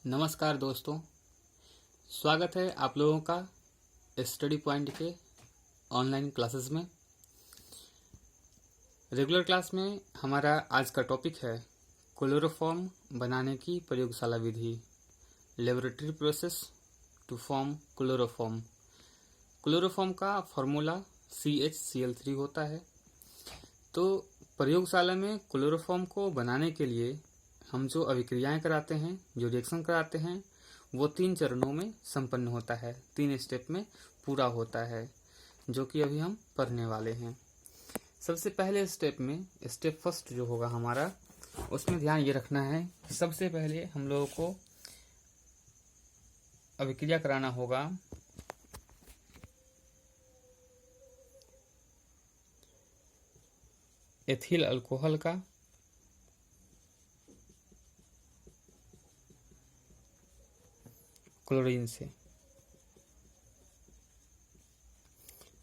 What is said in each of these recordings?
नमस्कार दोस्तों, स्वागत है आप लोगों का स्टडी पॉइंट के ऑनलाइन क्लासेस में। रेगुलर क्लास में हमारा आज का टॉपिक है क्लोरोफॉर्म बनाने की प्रयोगशाला विधि, laboratory process to form chloroform. Chloroform का फॉर्मूला CHCl3 होता है। तो प्रयोगशाला में क्लोरोफॉर्म को बनाने के लिए हम जो अभिक्रियाएं कराते हैं, जो रिएक्शन कराते हैं, वो 3 चरणों में संपन्न होता है, 3 स्टेप में पूरा होता है, जो कि अभी हम पढ़ने वाले हैं। सबसे पहले स्टेप में, स्टेप फर्स्ट जो होगा हमारा, उसमें ध्यान ये रखना है कि सबसे पहले हम लोगों को अभिक्रिया कराना होगा एथिल अल्कोहल का क्लोरीन से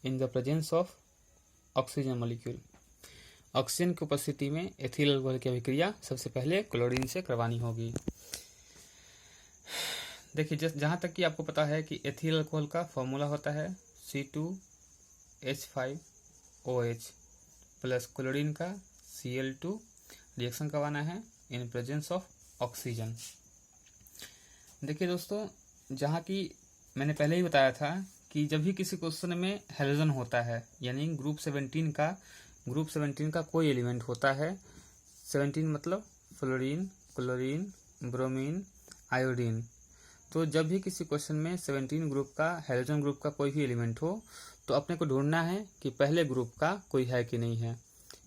in the presence of oxygen molecule. Oxygen की उपस्थिति में एथिल अल्कोहल की अभिक्रिया सबसे पहले क्लोरीन से करवानी होगी। देखिए, जहाँ तक कि आपको पता है कि एथिल अल्कोहल का फॉर्मूला होता है C2H5OH प्लस क्लोरीन का Cl2। रिएक्शन करवाना है इन प्रेजेंस ऑफ ऑक्सीजन। देखिए दोस्तों, जहाँ की मैंने पहले ही बताया था कि जब भी किसी क्वेश्चन में हेलोजन होता है, यानी ग्रुप 17 का कोई एलिमेंट होता है, 17 मतलब फ्लोरीन, क्लोरीन, ब्रोमीन, आयोडीन। तो जब भी किसी क्वेश्चन में 17 ग्रुप का, हेलोजन ग्रुप का कोई भी एलिमेंट हो, तो अपने को ढूंढना है कि पहले ग्रुप का कोई है कि नहीं है।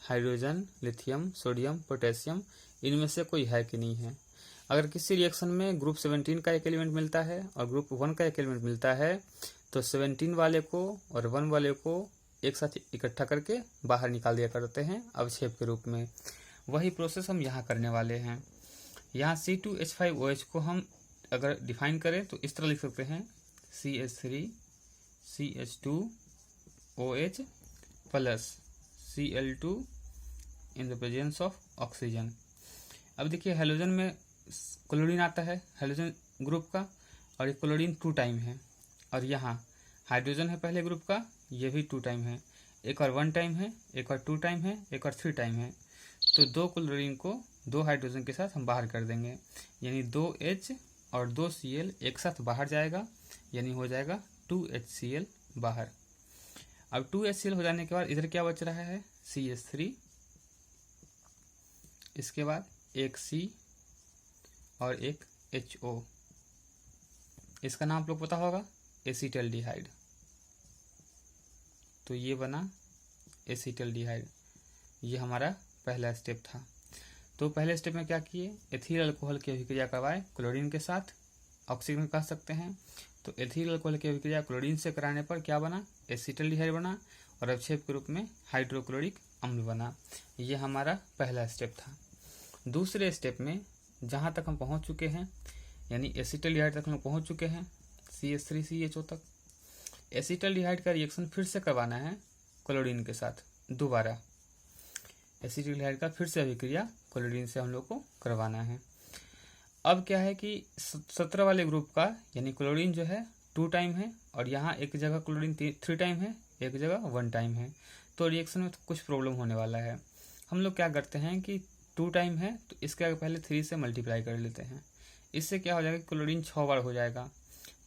हाइड्रोजन, लिथियम, सोडियम, पोटेशियम, इनमें से कोई है कि नहीं है। अगर किसी रिएक्शन में ग्रुप 17 का एक एलिमेंट मिलता है और ग्रुप 1 का एक एलिमेंट मिलता है, तो 17 वाले को और 1 वाले को एक साथ इकट्ठा करके बाहर निकाल दिया करते हैं अवक्षेप के रूप में। वही प्रोसेस हम यहाँ करने वाले हैं। यहाँ C2H5OH को हम अगर डिफाइन करें तो इस तरह लिख सकते हैं CH3CH2OH plus Cl2 in the presence of oxygen. अब देखिए, हेलोजन में क्लोरीन आता है हेलोजन ग्रुप का, और ये क्लोरीन 2 टाइम है, और यहाँ हाइड्रोजन है पहले ग्रुप का, ये भी 2 टाइम है। एक और 1 टाइम है, एक और 2 टाइम है, एक और 3 टाइम है। तो 2 क्लोरीन को 2 हाइड्रोजन के साथ हम बाहर कर देंगे, यानी 2H और 2 Cl एक साथ बाहर जाएगा, यानी हो जाएगा 2HCl बाहर। अब 2HCl हो जाने के बाद इधर क्या बच रहा है, CH3, इसके बाद एक C और एक HO। इसका नाम आप लोग पता होगा, एसीटल्डिहाइड। तो ये बना एसीटल्डिहाइड। ये हमारा पहला स्टेप था। तो पहले स्टेप में क्या किए, एथिल अल्कोहल की अभिक्रिया करवाए क्लोरीन के साथ, ऑक्सीजन कह सकते हैं। तो एथिल अल्कोहल की अभिक्रिया क्लोरीन से कराने पर क्या बना, एसीटल्डिहाइड बना, और अवक्षेप के रूप में हाइड्रोक्लोरिक अम्ल बना। ये हमारा पहला स्टेप था। दूसरे स्टेप में जहाँ तक हम पहुँच चुके हैं, यानी एसीटल्डिहाइड तक हम पहुँच चुके हैं, CH3CHO तक। एसीटल्डिहाइड का रिएक्शन फिर से करवाना है क्लोरीन के साथ दोबारा। एसीटल्डिहाइड का फिर से अभिक्रिया क्लोरीन से हम लोग को करवाना है। अब क्या है कि 17 वाले ग्रुप का, यानी क्लोरीन जो है 2 टाइम है, और यहाँ एक जगह क्लोरीन 3 टाइम है, एक जगह 1 टाइम है। तो रिएक्शन में कुछ प्रॉब्लम होने वाला है। हम लोग क्या करते हैं कि 2 टाइम है तो इसके आगे पहले 3 से मल्टीप्लाई कर लेते हैं। इससे क्या हो जाएगा, क्लोरीन 6 बार हो जाएगा।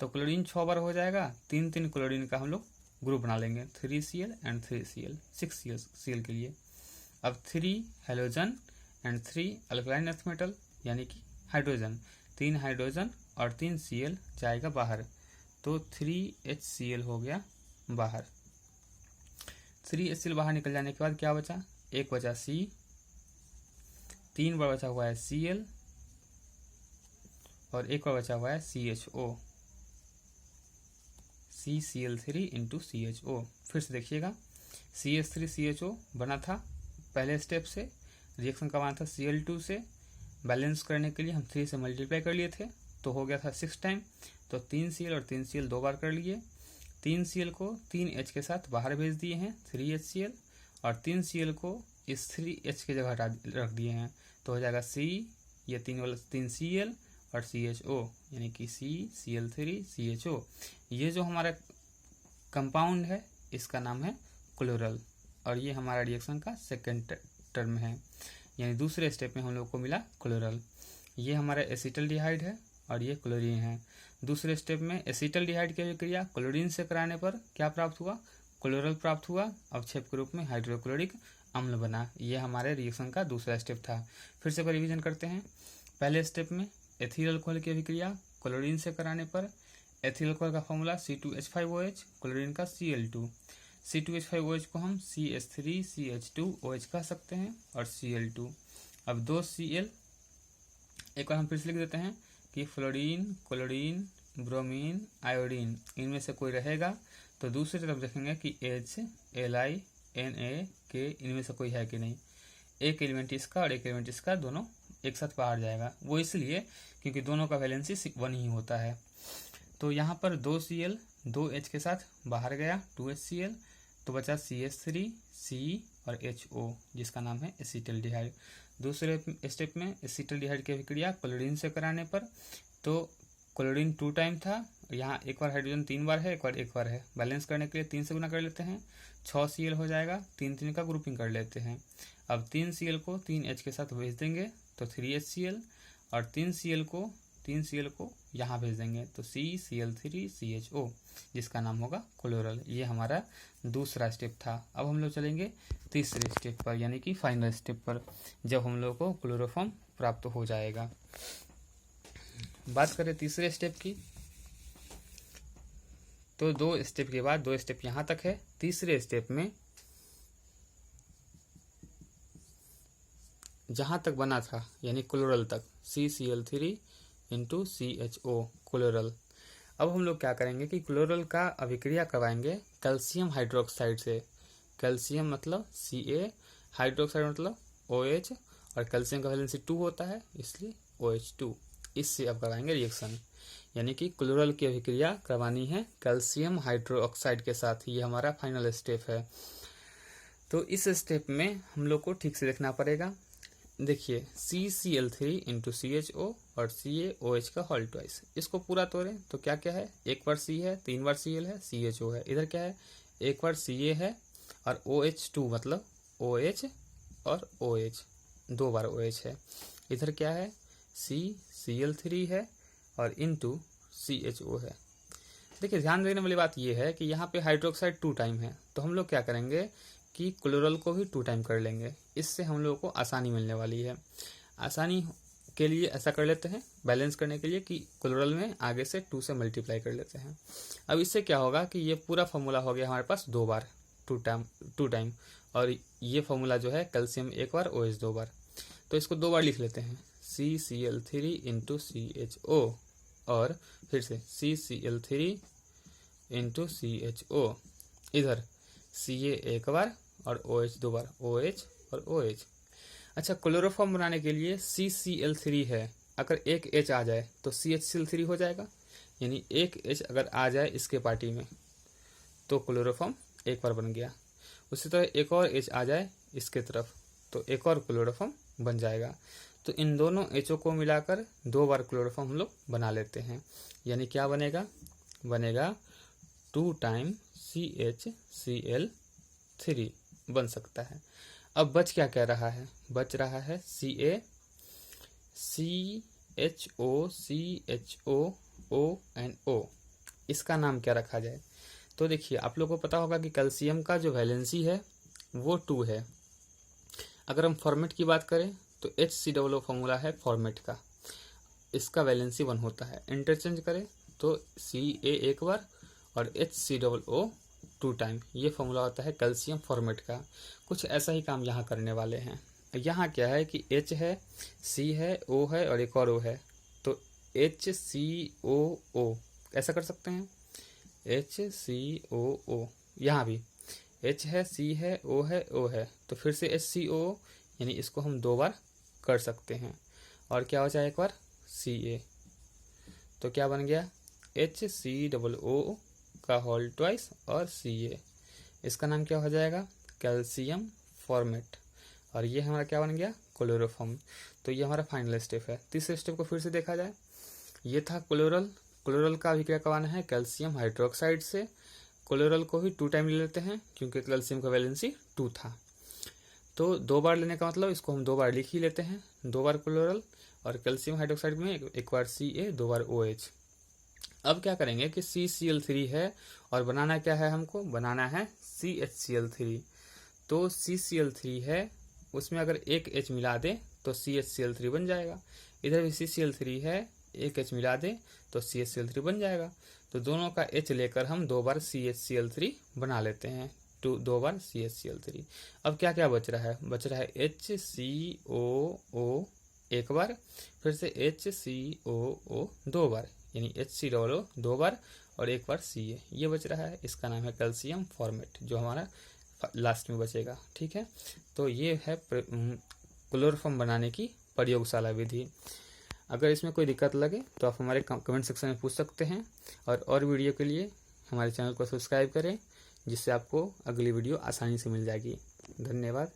तो क्लोरीन 6 बार हो जाएगा, 3 क्लोरीन का हम लोग ग्रुप बना लेंगे, 3Cl एंड 3Cl, 6Cl के लिए। अब 3 halogen and 3 alkaline earth metal, यानी कि हाइड्रोजन, 3 हाइड्रोजन और 3 Cl जाएगा बाहर। तो 3HCl हो गया बाहर। 3HCl बाहर निकल जाने के बाद क्या बचा, एक बचा C, 3 बार बचा हुआ है Cl, और एक बार बचा हुआ है CHO, CCl3 इंटू CHO। फिर से देखिएगा, CH3CHO बना था पहले स्टेप से, रिएक्शन करवाना था Cl2 से, बैलेंस करने के लिए हम 3 से मल्टीप्लाई कर लिए थे, तो हो गया था 6 टाइम। तो 3Cl और 3Cl 2 बार कर लिए। 3Cl को 3H के साथ बाहर भेज दिए हैं, 3HCl, और 3Cl को इस 3H की जगह रख दिए हैं। तो हो जाएगा C, ये 3 वाला 3Cl और CHO यानी कि CCl3CHO। ये जो हमारा कंपाउंड है इसका नाम है क्लोरल, और ये हमारा रिएक्शन का सेकेंड टर्म है, यानी दूसरे स्टेप में हम लोग को मिला क्लोरल। ये हमारा एसिटल्डिहाइड है और ये क्लोरीन है। दूसरे स्टेप में एसिटल्डिहाइड की अभिक्रिया क्लोरीन से कराने पर क्या प्राप्त हुआ, क्लोरल प्राप्त हुआ, अवक्षेप के रूप में हाइड्रोक्लोरिक अम्ल बना। ये हमारे रिएक्शन का दूसरा स्टेप था। फिर से रिवीजन करते हैं। पहले स्टेप में एथिल अल्कोहल की अभिक्रिया क्लोरीन से कराने पर एथिल अल्कोहल का फॉर्मूला C2H5OH, क्लोरीन का Cl2। C2H5OH को हम CH3CH2OH कह सकते हैं और Cl2। अब दो Cl एक बार हम फिर से लिख देते हैं कि फ्लोरीन, क्लोरीन, ब्रोमीन, आयोडीन इनमें से कोई रहेगा तो दूसरी तरफ देखेंगे कि H, Li, Na, K इनमें से कोई है कि नहीं। एक एलिमेंट इसका और एक एलिमेंट इसका दोनों एक साथ बाहर जाएगा, वो इसलिए क्योंकि दोनों का वैलेंसी 1 ही होता है। तो यहाँ पर 2 Cl 2 H के साथ बाहर गया 2HCl, तो बचा CH3 C और HO जिसका नाम है एसिटल्डिहाइड। दूसरे स्टेप में एसिटल्डिहाइड की अभिक्रिया क्लोरीन से कराने पर तो क्लोरीन 2 टाइम था, यहाँ एक बार हाइड्रोजन 3 बार है, एक बार है। बैलेंस करने के लिए 3 से गुना कर लेते हैं, 6 Cl हो जाएगा। 3 का ग्रुपिंग कर लेते हैं। अब 3 Cl को 3 H के साथ भेज देंगे तो 3HCl, और 3 Cl को यहाँ भेज देंगे तो CCl3CHO जिसका नाम होगा क्लोरल। ये हमारा दूसरा स्टेप था। अब हम लोग चलेंगे तीसरे स्टेप पर, यानी कि फाइनल स्टेप पर, जब हम लोग को क्लोरोफॉर्म प्राप्त हो जाएगा। बात करें तीसरे स्टेप की तो 2 स्टेप के बाद 2 स्टेप यहाँ तक है। तीसरे स्टेप में जहाँ तक बना था यानी क्लोरल तक CCl3CHO क्लोरल। अब हम लोग क्या करेंगे कि क्लोरल का अभिक्रिया करवाएंगे कैल्शियम हाइड्रोक्साइड से। कैल्शियम मतलब Ca, हाइड्रोक्साइड मतलब OH, और कैल्शियम का वैलेंसी 2 होता है इसलिए OH2। इससे अब करवाएंगे रिएक्शन, यानी कि क्लोरल की अभिक्रिया करवानी है कैल्शियम हाइड्रोक्साइड के साथ। ये हमारा फाइनल स्टेप है। तो इस स्टेप में हम लोग को ठीक से देखना पड़ेगा। देखिए CCl3CHO और CaOH का होल ट्वाइस, इसको पूरा तोड़ें तो क्या क्या है, एक बार C है, 3 बार Cl है, CHO है। इधर क्या है, एक बार Ca है और OH2 मतलब OH और OH, 2 बार OH है। इधर क्या है, CCl3 है और इनटू CHO है। देखिए ध्यान देने वाली बात यह है कि यहाँ पे हाइड्रोक्साइड 2 टाइम है, तो हम लोग क्या करेंगे कि क्लोरल को भी 2 टाइम कर लेंगे। इससे हम लोगों को आसानी मिलने वाली है। आसानी के लिए ऐसा कर लेते हैं, बैलेंस करने के लिए, कि क्लोरल में आगे से 2 से मल्टीप्लाई कर लेते हैं। अब इससे क्या होगा कि ये पूरा फॉर्मूला हो गया हमारे पास 2 बार 2 टाइम, और ये फॉर्मूला जो है कैल्शियम 1 बार, OH 2 बार। तो इसको 2 बार लिख लेते हैं, CCl3CHO और फिर से CCl3CHO। इधर Ca 1 बार और OH 2 बार, OH और OH। अच्छा, क्लोरोफॉर्म बनाने के लिए CCl3 है, अगर एक H आ जाए तो CHCl3 हो जाएगा, यानी एक H अगर आ जाए इसके पार्टी में तो क्लोरोफॉर्म 1 बार बन गया। उसी तरह एक और H आ जाए इसके तरफ तो एक और क्लोरोफॉर्म बन जाएगा। तो इन दोनों HO को मिलाकर 2 बार क्लोरोफॉर्म हम लोग बना लेते हैं, यानी क्या बनेगा, बनेगा 2 टाइम CHCl3 बन सकता है। अब बच क्या कह रहा है, बच रहा है Ca, CHO, CHO, ONO। इसका नाम क्या रखा जाए। तो देखिए आप लोगों को पता होगा कि कैल्शियम का जो वैलेंसी है वो 2 है। अगर हम फॉर्मेट की बात करें तो HCOO फॉर्मूला है फॉर्मेट का, इसका वैलेंसी 1 होता है। इंटरचेंज करें तो Ca 1 बार और HCOO 2 टाइम, ये फॉर्मूला होता है कैल्शियम फॉर्मेट का। कुछ ऐसा ही काम यहाँ करने वाले हैं। यहाँ क्या है कि H है, C है, O है और एक और O है, तो HCOO ऐसा कर सकते हैं, HCOO। यहाँ भी H है, C है, O है, O है, तो फिर से HCOO, यानी इसको हम 2 बार कर सकते हैं। और क्या हो जाए एक बार Ca, तो क्या बन गया HCOO का होल ट्वाइस और Ca। इसका नाम क्या हो जाएगा, कैल्शियम फॉर्मेट, और ये हमारा क्या बन गया, क्लोरोफॉर्म। तो ये हमारा फाइनल स्टेप है। तीसरे स्टेप को फिर से देखा जाए, ये था क्लोरल। क्लोरल का अभिक्रिया करवाना है कैल्शियम हाइड्रोक्साइड से। क्लोरल को भी 2 टाइम ले लेते हैं क्योंकि कैल्शियम का वैलेंसी 2 था, तो 2 बार लेने का मतलब इसको हम 2 बार लिख ही लेते हैं, 2 बार क्लोरल, और कैल्शियम हाइड्रोक्साइड में एक बार Ca 2 बार OH। अब क्या करेंगे कि CCl3 है और बनाना क्या है, हमको बनाना है CHCl3। तो CCl3 है, उसमें अगर एक H मिला दे तो CHCl3 बन जाएगा। इधर भी CCl3 है, एक H मिला दे तो CHCl3 बन जाएगा। तो दोनों का H लेकर हम 2 बार CHCl3 बना लेते हैं, 2 बार CHCl3। अब क्या क्या बच रहा है, बच रहा है HCOO एक बार, फिर से HCOO 2 बार, यानी HCOO 2 बार और एक बार Ca, ये बच रहा है। इसका नाम है कैल्शियम फॉर्मेट, जो हमारा लास्ट में बचेगा। ठीक है, तो ये है क्लोरोफॉर्म बनाने की प्रयोगशाला विधि। अगर इसमें कोई दिक्कत लगे तो आप हमारे कमेंट सेक्शन में पूछ सकते हैं, और वीडियो के लिए हमारे चैनल को सब्सक्राइब करें, जिससे आपको अगली वीडियो आसानी से मिल जाएगी। धन्यवाद।